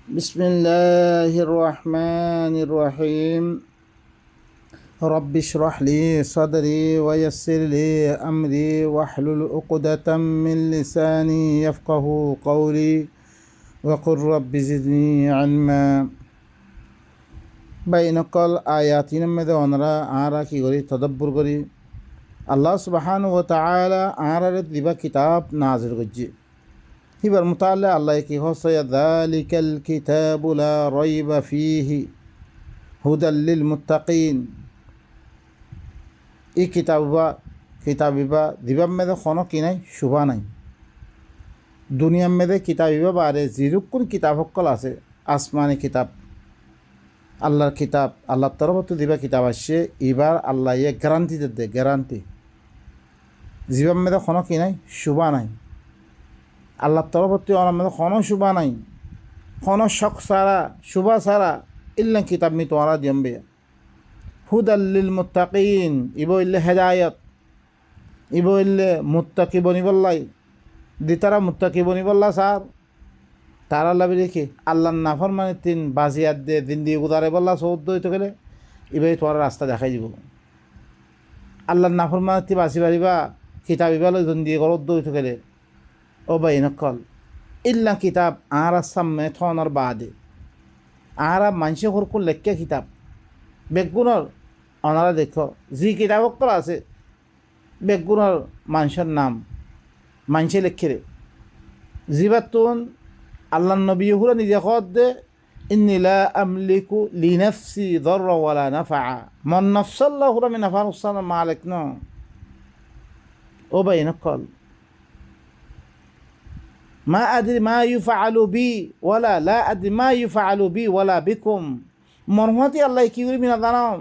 بسم الله الرحمن الرحيم رب اشرح لي صدري ويسر لي أمري واحلل عقدة من لساني يفقه قولي وقل رب زدني علما বাইনকল আয়াতিন মধ্যে ওনারা আরা কি করি তদব্বর করি আল্লাহ সুবহানাহু ওয়া তাআলা আরার দিবা কিতাব নাজিল করছে হিবার মুতাআল্লা আল্লাহ কি হসে যালিকাল কিতাবু লা রাইবা ফীহি হুদাল লিল মুত্তাকিন এই কিতাবিবা দিবাম মেদে কোনো কি নাই শুভা নাই দুনিয়ার মেদে কিতাবিবা বারে জিরুকুন কিতাব সকল আছে আসমানি কিতাব আল্লাহর কিতাব আল্লাহর তরফত দিবা কিতাব আসছে এবার আল্লাহ ইয়ে গ্যারান্টি দে গ্যারান্টি জীবন মেদে কোনো কি নাই শুভা নাই আল্লাহর তরফত আমার মেদে কোনো শুভা নাই কোনো শখ সারা শুভা সারা ইল্লা কিতাব মি তোমারা দিয়ম্বে হুদাল্লিল মুত্তাকিন ইবো ইল্লে হেদায়ত ইবো ইল্লে মুত্তাকি বনিবল্লাই দিতারা মুত্তাকি বনিবল্লা সার তারা লাভি রেখে আল্লাহর নাফরমানি তিন বাজিয়াত দে দিন দিয়ে উদারে বললা সৌদ্দ হইতে গেলে এবার তোমার রাস্তা দেখাই দিব আল্লাহর নাফরমানি তি বাসি বাড়িবা কিতাবিবা দিন দিয়ে গরদ্দ হইতে গেলে ও বাই নকল ইল্লা কিতাব আর সামনে থনার বাদে আর মানুষে হরকুল লেখা কিতাব বেগুণর ওনারা দেখো যি কিতাব করা আছে বেগুণর মানুষের নাম মানুষে লেখে রে জিবাতুন আল্লাহ নবী হুরা নিজে কদ দে ইন্নী লা আমলিকু লিনাফসি দাররা ওয়ালা নাফা মান নাফসাল্লাহ হুরা মিন নাফা নুকসান মালিক ন ও ভাই নকল মা আদরি মা ইউফআলু বি ওয়ালা লা আদরি মা ইউফআলু বি ওয়ালা বিকুম মরহমতি আল্লাহ কি করি মিনা জানাম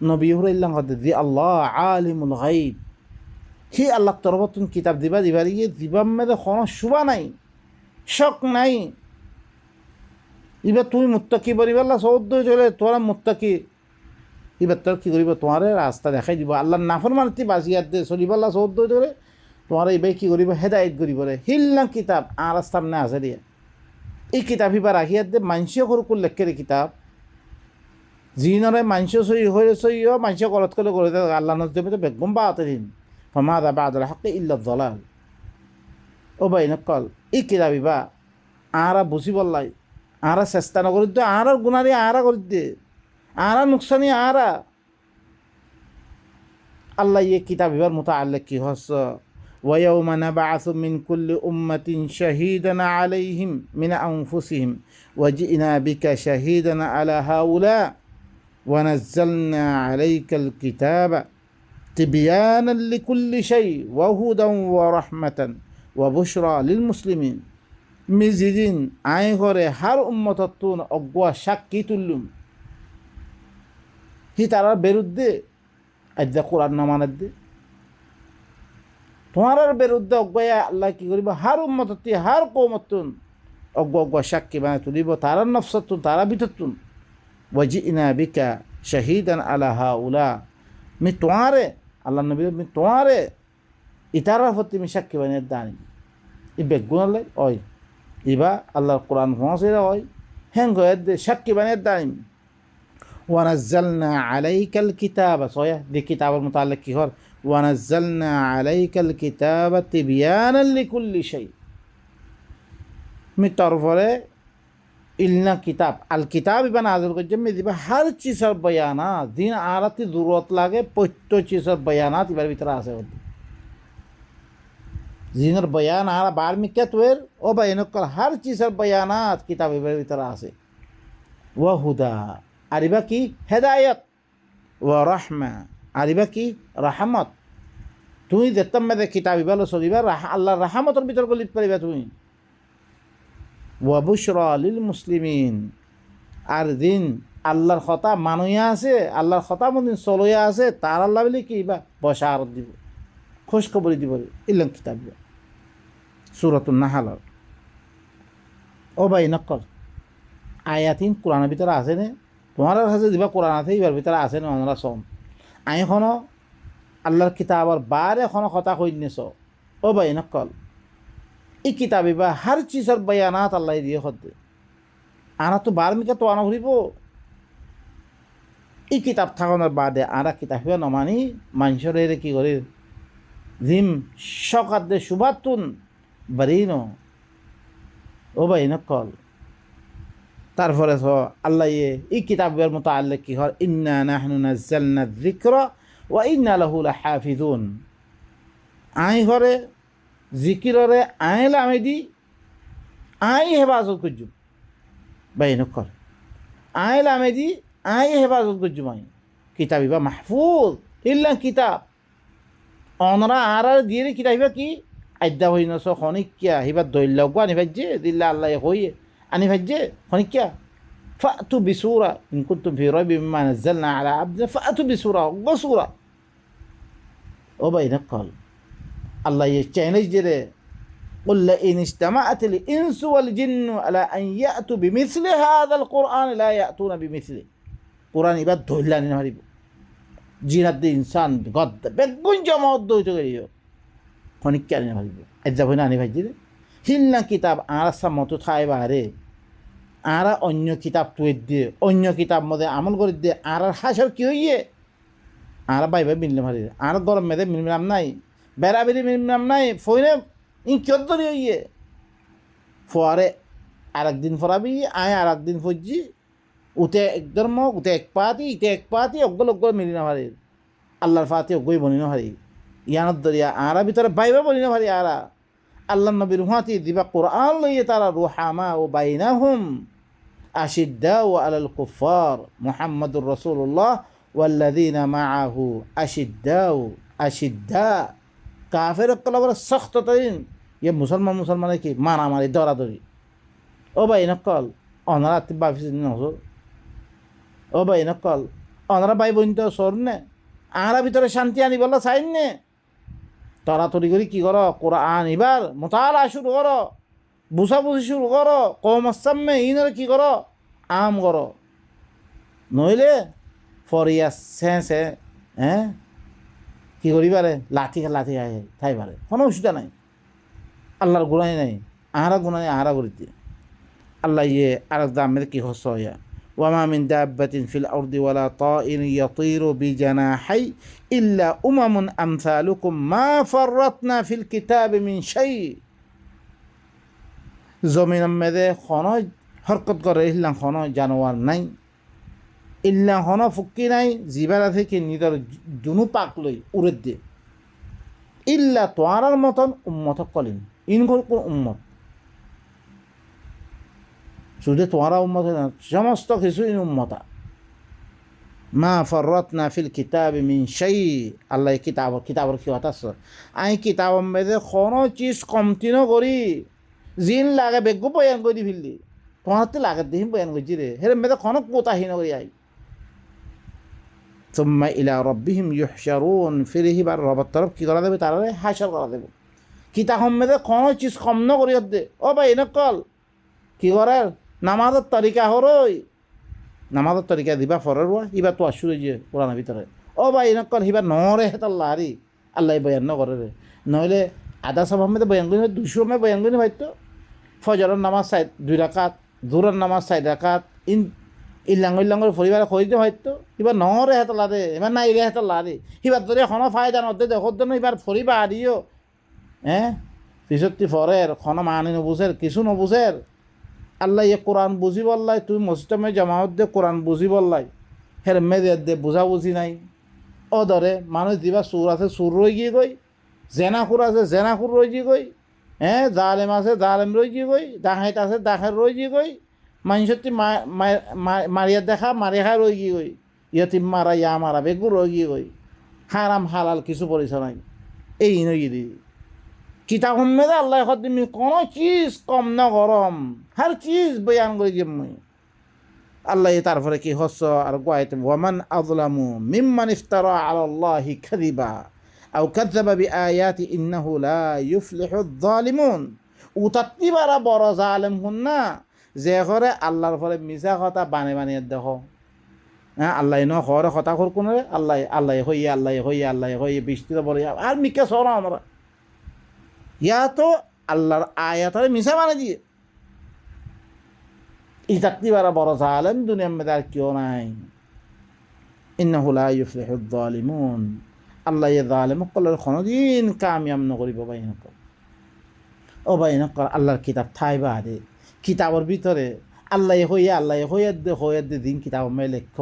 নবী হুরা ইল্লাহ কদ দি আল্লাহ আলিমুল গায়ব হি আল্লাহ তরফতুন কিতাব দিবারি দিবাম মেদে কোনো শুভা নাই শখ নাই এবার তুমি মুত্তাকি বলিবাল্লা সৌদ্দ চলে তোরা মুত্তাকি এবার তোর কী করিব তোমার রাস্তা দেখাই দিব আল্লাহর নাফরমানি বাজিয়াত দে চলিবাল্লা সৌদ্দ চলে তোমার এইবার কী করিব হেদায়ত করিব রে হিল্লা কিতাব আর রাস্তার না আছে দিয়া এই কিতাব এবার রাখিয়াত দে মানসিও সৰুকুল লেখে কিতাব যিনরে মানসিও সই হয়ে সইও মানসিও গলত করে আল্লাহ নজরে বেগম বাতে দিন ফমাদা বাদুল হক ইল্লা দলাল ও ভাই নকল এই কিতাবিবা আরা বুঝি বললাই আরা চেষ্টা নকরি দে আর গুণারি আরা করি দে আরা নুকসানি আরা আল্লাহ ইয়ে কিতাবিবার মতো আল্লাহ কি হস ويوم نبعث من كل أمة شهيدا عليهم من أنفسهم وجئنا بك شهيدا على هؤلاء ونزلنا عليك الكتاب تبيانا لكل شيء وهدى ورحمة وبشرى للمسلمين মিজিদিন আই ঘরে হার উম্মতত্তুন অজ্ঞা সাক্ষী তুল্লুম হি তারার বিরুদ্ধে আজ্জা কোরআন না মানার দে তোমার বিরুদ্ধে অজ্ঞায় আল্লাহ কি করিব হার উম্মতত্তি হার কৌমত্তুন অজ্ঞা সাক্ষী বানায় তুলিব তারার নফসত্তুন তারা ভিতরতুন ওয়াজিনা বিকা শাহিদান আলা হাউলা মি তোমারে আল্লাহ নবী মি তোমারে ইতারার প্রতি মি সাক্ষী বানিয়ে দানি ই বেগুনালে ওই ইবা আল্লাহর কোরআন পৌঁছেরা হয় হ্যাং হয়ে দে সাক্ষী বানিয়ে দানিম ওয়ানাজ্জালনা আলাইকাল কিতাব সয়া দি কিতাবের মুতাআল্লিক কি হর ওয়ানাজ্জালনা আলাইকাল কিতাব তিবিয়ানান লিকুল্লি শাই মি তরফরে ইলনা কিতাব আল কিতাব ইবা নাযিল করছে মে দিবা হর চিজের বয়ানাত দিন আরাতি জরুরত লাগে প্রত্যেক চিজের বয়ানাত ইবার ভিতরে আছে জিনের বয়ান আর বার্মিকাতের ও বাইনকল হর চিজের বয়ানাত কিতাবের ভিতরে আছে ওয়া হুদা আরিবা কি হেদায়ত ওয়া রাহমা আরিবা কি রাহমত তুমি যেতাম মেদে কিতাব ইবালো চলিবা আল্লাহর রাহমতর ভিতর গলিত পারিবা তুমি ওয়া বুশরা লিল মুসলিমিন আর দিন আল্লাহর কথা মানুয়া আছে আল্লাহর কথা মদিন চলইয়া আছে তার আল্লাহ বলি কি বা বশারত দিব খুশখবরি দিব ইল্লাম কিতাব সূরাতুন নাহল ও ভাই নকল আয়াতিন কোরআনের ভিতরে আছে নে তোমার কাছে দিবা কোরআন আছে এবার ভিতরে আছে না আমরা সম আই এখনো আল্লাহর কিতাবর বারে এখনো কথা কই নিছ ও ভাই নকল এই কিতাবে বা হর চিজের বয়ানাত আল্লাহ দিয়ে হতে আনা তো বার্মিকা তো আনা ঘুরিব এই কিতাব থাকানোর বাদে আরা কিতাব হিবা নমানি মানুষের এর কি করে জিম সকাদ্দে সুবাতুন বারিন ও ভাই নকল তারপরে আল্লাহ এই কিতাবের মতো আল্লাহ কি হয় ইন্না নাহনু নাজ্জালনা যিকরা ওয়া ইন্না লাহু লাহাফিজুন আই ঘরে জিকিররে আইলা আমি দি আই হেফাজত করছু ভাই নকল আইলা আমি দি আই হেফাজত করছু মাই কিতাব ইবা মাহফুজ ইল্লা কিতাব অনরা আর দিয়ে কিতাব ইবা কি আদ্যা হই নস খনিকিয়া হিবা দৈল্য গো আনি ভাজ্যে দিল্লা আল্লাহ হইয়ে আনি ভাজ্যে খনিকিয়া ফাতু বিসুরা ইন কুনতুম ফি রাইবিম মিম্মা নাযালনা আলা আবদিনা ফাতু বিসুরা গসুরা ও ভাই নকল আল্লাহ চ্যালেঞ্জ দিয়ে قل لئن اجتمعت الإنس والجن على أن يأتوا بمثل هذا القرآن لا يأتون بمثله قرآن ইবাদ ধইলা নি হারিব জিনাত দি ইনসান গদ বেগুন জমাত দইতে গরিও খনিকিয়া নি হারিব আজ্জা হইনা আনি ভাইজি হিলনা কিতাব আরাসা মতো থাই বারে আরা অন্য কিতাব তুই দিয়ে অন্য কিতাব মধ্যে আমল করে দিয়ে আর হাসর কি হইয়ে আর বাইবে মিললে হারি আর গরম মেদে মিললাম নাই বেড়াবেড়ি মিললাম নাই ফইনে ইন কিয় ধরে হইয়ে ফোয়ারে আর একদিন ফরাবি আয় আর একদিন ফজি উতে এক ধর্ম উতে এক পাতি ইতে এক পাতি অগ্গল অগ্গল মিলি না হারি আল্লাহর ফাতি অগ্গই বনি না হারি ইয়ানত দরিয়া আরা ভিতরে বাইবে বলি না হারি আরা আল্লাহ নবীর হুয়াতি দিবা কোরআন লইয়ে তারা রুহামা ও বাইনাহুম আশিদ্দাউ আলাল কুফার মুহাম্মাদুর রাসূলুল্লাহ ওয়াল্লাযীনা মাআহু আশিদ্দা কাফের কলবর সখ্ত তরিন ইয়ে মুসলমানে কি মারামারি দরাদরি ও ভাই নকল অনারা তিব্বা নজর ও ভাই নকল অনারা ভাই বোন তো সর নে আরা ভিতরে শান্তি আনি বললো চাইন নে তরাতরি করে কি করো কোরআন এবার মোতালা শুরু করো বুঝাবুঝি শুরু করো কম আসামে ইনরে কি করো আম করো নইলে ফরিয়া সে হ্যাঁ কি করি পারে লাঠি আয় থাই পারে কোনো অসুবিধা নাই আল্লাহর গুণাই নাই আহারা গুণাই আহারা করিতে আল্লাহ ইয়ে আর দামের কি হস হইয়া ওয়ামা মিন দাব্বাতিন ফিল আরদি ওয়ালা তাইর ইয়াতিরু বিজানাহি ইল্লা উমামুন আমসালুকুম মা ফাররাতনা ফিল কিতাবি মিন শাই জমিনের মেদে খন হরকত করে ইল্লা খন জানোয়ার নাই ইল্লা খন ফুকি নাই জিবারা থেকে নিজের দুনু পাক লই উড়ে দিয়ে ইল্লা তোয়ারার মতন উম্মত কলিন ইনগর কোন উম্মত শুধু তোয়ারা উম্মত না সমস্ত কিছু ইন উম্মতা মা ফররাতনা ফিল কিতাবি মিন শাই আল্লাহ কিতাবর কি হতাস আই কিতাবর মেদে কোনো চিজ কমতি ন করি জিন লাগে বেগু বয়ান করে ফেললি তোমার তো লাগে দেহিম বয়ান করছি রে হেরে মেদে কোনো কোতাহীন করি আই সুম্মা ইলা রব্বিহিম ইউহশারুন ফিরে হিবার রবের তরফ কি করা দেবে তারা হাসর করা দেবে কিতাব মেদে কোনো চিজ কম ন করি দে ও ভাই নকল কি করে নামাজের তরিকা হরই নামাজের তরিকা দিবা ফরের ইবা তো আসুরে যে কোরআনের ভিতরে ও ভাই নকল হিবা নরে হেতাল লারি আল্লাহ বয়ান ন করে রে নইলে আধা সব মেদে বয়ান করি 200 মে বয়ান করি হয়তো ফজরের নামাজ 2 রাকাত জোহরের নামাজ 4 রাকাত ইল্লাঙ্গর পরিবার কইতে হয়তো এবার নরে হেত লাদে এবার না ইলে হেত লাদে এবার ধরে কোনো ফায়দা নদে দেখর জন্য এবার ফরিবা আদিও হ্যাঁ পিছতি ফরের কোনো মানি নবুঝের কিছু নবুঝের আল্লাহ ইয়ে কোরআন বুঝি বললাই তুই মসজিদে জামাত দে কোরআন বুঝি বললাই হের মেদে দে বুঝা বুঝি নাই ও ধরে মানুষ দিবা সুর আছে সুর রয়ে গিয়ে গই জেনাখুর আছে জেনাখুর রয়ে গিয়ে গই হ্যাঁ জালেম আছে জালেম রয়ে গিয়ে গই ডাকাইত আছে ডাকাত রয়ে গিয়ে গই মানুষটি মারিয়া দেখা মারি খাই রয়ে গিয়ে গই ইয়তিম মারা ইয়া মারা বেগু রয়ে গিয়ে গই হারাম হালাল কিছু পরিচয় নাই এই নই দি কিতাব মেদে আল্লাহ তুমি কোনো চিজ কম না গরম হার চিজ বয়ান করে যে মুই আল্লাহ তারপরে কি হস আর গোয়াইতে ওয়ামান আযলামু মিম্মান ইফতারা আলাল্লাহি কাযিবা আও কাযাবা বিআয়াতি ইন্নাহু লা ইউফলিহুয যালিমুন উতাত্তিবারা বড় জালেম হুন না যে করে আল্লাহর পরে মিছা কথা বানিয়ে দেখো হ্যাঁ আল্লাহ ন হরে কথা কর কোন আল্লাহ হইয়ে বৃষ্টিতে বলে আর মিকে সর আমরা ইয়া তো আল্লাহর আয়াতরে মিছা বানিয়ে দিয়ে ই থাকতে পারা বড় জালেম দুনিয়ার মধ্যে আর কেউ নাই। ইন্নাহু লা ইউফলিহুদ যালিমুন, আল্লাহ এ জালেম সকলের কোনোদিন কামিয়াব নকরিব ভাই নকল। ও ভাই নকল আল্লাহর কিতাব ঠাই বাদে কিতাবের ভিতরে আল্লাহ হইয়া দে দিন কিতাব মে লেখ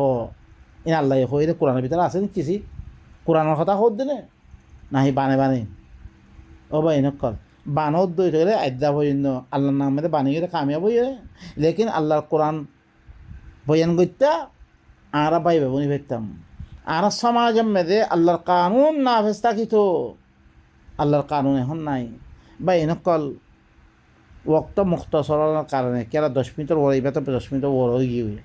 ইন আল্লাহ হইয়া কোরআনের ভিতরে আছে নি কিছু কোরআনের কথা হোদ দিনে নাহি বানে বানে। ও ভাই নকল বানত দই থাকলে আদ্যা বইন্য আল্লাহর নামে বানি গেলে কামিয়াব হইয়ে, লেকিন আল্লাহর কোরআন বয়ান করতে আরা ভাই বাবুনি ভেতাম আর সমাজের মেয়েদে আল্লাহর কানুন না ভেস্তা কিতো আল্লাহর কানুন এখন নাই বা এনেকল ওক্ত মুক্তসরের কারণে কেরা 10 মিনিটের ওর এইবার তো 10 মিনিটের ওর হয়ে গিয়ে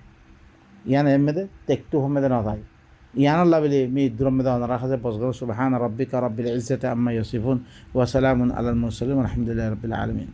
ইয়ান এর মেয়েদে টেকটু মেয়েদে না যায় ইয়ান আল্লাহ বলে মি ইদ্রম মেয়েদে অনারা কাছে বসগল সুবহান রাব্বিকা রাব্বিল ইজ্জাতি আম্মা ইয়াসিফুন ওয়া সালামুন আলাল মুরসালিন আলহামদুলিল্লাহি রাব্বিল আলামিন।